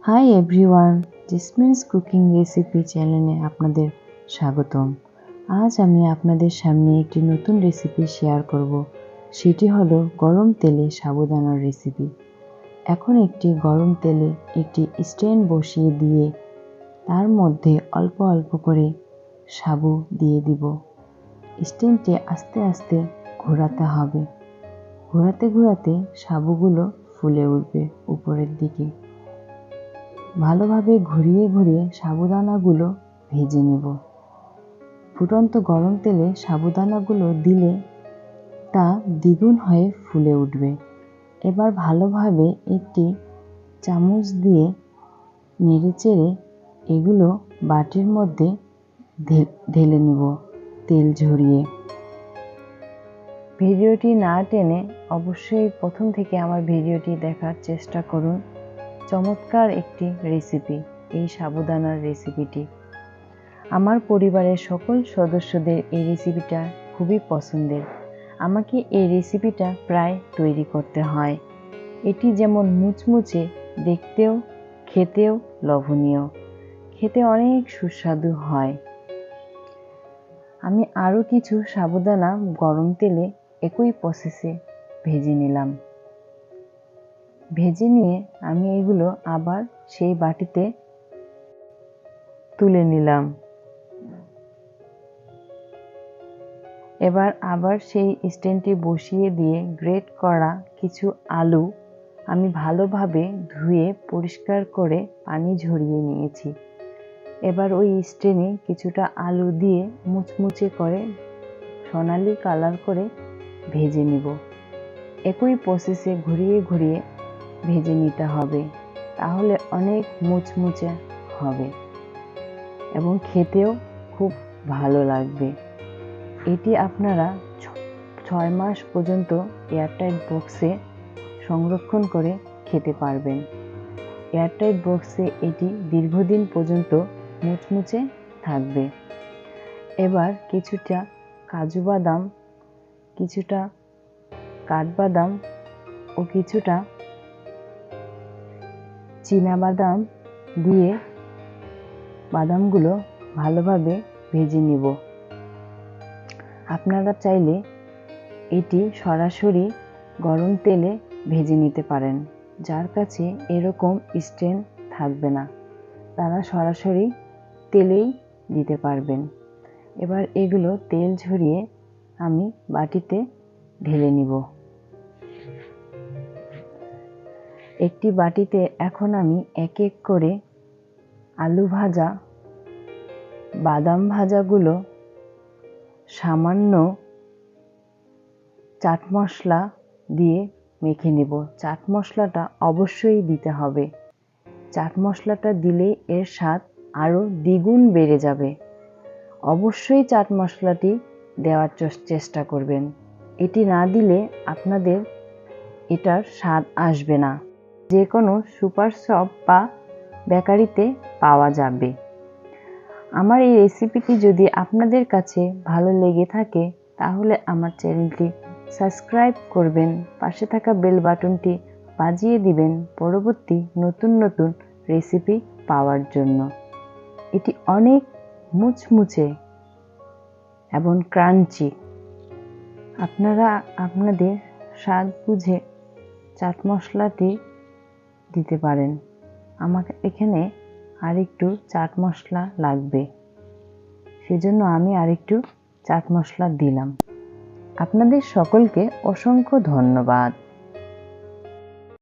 Hi everyone, জিসমিনস cooking recipe চ্যানেলে আপনাদের স্বাগতম। আজ আমি আপনাদের সামনে একটি নতুন রেসিপি শেয়ার করব। সেটি হলো গরম তেলে সাবুদানার রেসিপি। এখন একটি গরম তেলে একটি স্ট্যান্ড বসিয়ে দিয়ে তার মধ্যে অল্প অল্প করে সাবু দিয়ে দিব। স্ট্যান্ডটি আস্তে আস্তে ঘোরাতে হবে। ঘোরাতে ঘোরাতে সাবুগুলো ফুলে উঠবে উপরের দিকে। ভালোভাবে ঘুরিয়ে ঘুরিয়ে সাবুদানাগুলো ভেজে নেব। ফুটন্ত গরম তেলে সাবুদানাগুলো দিলে তা দ্বিগুণ হয়ে ফুলে উঠবে। এবার ভালোভাবে একটি চামচ দিয়ে নেড়েচেড়ে এগুলো বাটির মধ্যে ঢেলে নেব তেল ঝরিয়ে। ভিডিওটি না টেনে অবশ্যই প্রথম থেকে আমার ভিডিওটি দেখার চেষ্টা করুন। চমৎকার একটি রেসিপি এই সাবুদানার রেসিপিটি। আমার পরিবারের সকল সদস্যদের এই রেসিপিটা খুবই পছন্দের। আমাকে এই রেসিপিটা প্রায় তৈরি করতে হয়। এটি যেমন মুচমুচে, দেখতেও খেতেও লোভনীয়, খেতে অনেক সুস্বাদু হয়। আমি আরও কিছু সাবুদানা গরম তেলে একই প্রসেসে ভেজে নিলাম। ভেজে নিয়ে আমি এগুলো আবার সেই বাটিতে তুলে নিলাম। এবার আবার সেই স্ট্যান্ডটি বসিয়ে দিয়ে গ্রেট করা কিছু আলু আমি ভালোভাবে ধুয়ে পরিষ্কার করে পানি ঝরিয়ে নিয়েছি। এবার ওই স্ট্যান্ডে কিছুটা আলু দিয়ে মুচমুচে করে সোনালি কালার করে ভেজে নিব। একই প্রসেসে ঘুরিয়ে ঘুরিয়ে ভেজে নিতে হবে, তাহলে অনেক মুচমুচে হবে এবং খেতেও খুব ভালো লাগবে। এটি আপনারা 6 মাস পর্যন্ত এয়ারটাইট বক্সে সংরক্ষণ করে খেতে পারবেন। এয়ারটাইট বক্সে এটি দীর্ঘদিন পর্যন্ত মুচমুচে থাকবে। এবার কিছুটা কাজু বাদাম, কিছুটা কাঠবাদাম ও কিছুটা চীনাবাদাম দিয়ে বাদামগুলো ভালোভাবে ভেজে নিব। আপনারা চাইলে এটি সরাসরি গরম তেলে ভেজে নিতে পারেন। যার কাছে এরকম স্ট্যান্ড থাকবে না, তারা সরাসরি তেলেই দিতে পারবেন। এবার এগুলো তেল ঝরিয়ে আমি বাটিতে ঢেলে নিব। একটি বাটিতে এখন আমি এক এক করে আলু ভাজা, বাদাম ভাজাগুলো সামান্য চাট মশলা দিয়ে মেখে নেব। চাট মশলাটা অবশ্যই দিতে হবে। চাট মশলাটা দিলেই এর স্বাদ আরও দ্বিগুণ বেড়ে যাবে। অবশ্যই চাট মশলাটি দেওয়ার চেষ্টা করবেন। এটি না দিলে আপনাদের এটার স্বাদ আসবে না। যে কোনো সুপার শপ বা বেকারিতে পাওয়া যাবে। আমার এই রেসিপিটি যদি আপনাদের কাছে ভালো লেগে থাকে তাহলে আমার চ্যানেলটি সাবস্ক্রাইব করবেন, পাশে থাকা বেল বাটনটি বাজিয়ে দিবেন পরবর্তী নতুন নতুন রেসিপি পাওয়ার জন্য। এটি অনেক মুচমুচে এবং ক্রাঞ্চি। আপনারা আপনাদের স্বাদ বুঝে চাট মশলাটি দিতে পারেন। আমাকে এখানে আরেকটু চাট মশলা লাগবে, সেজন্য আমি আরেকটু চাট মশলা দিলাম। আপনাদের সকলকে অসংখ্য ধন্যবাদ।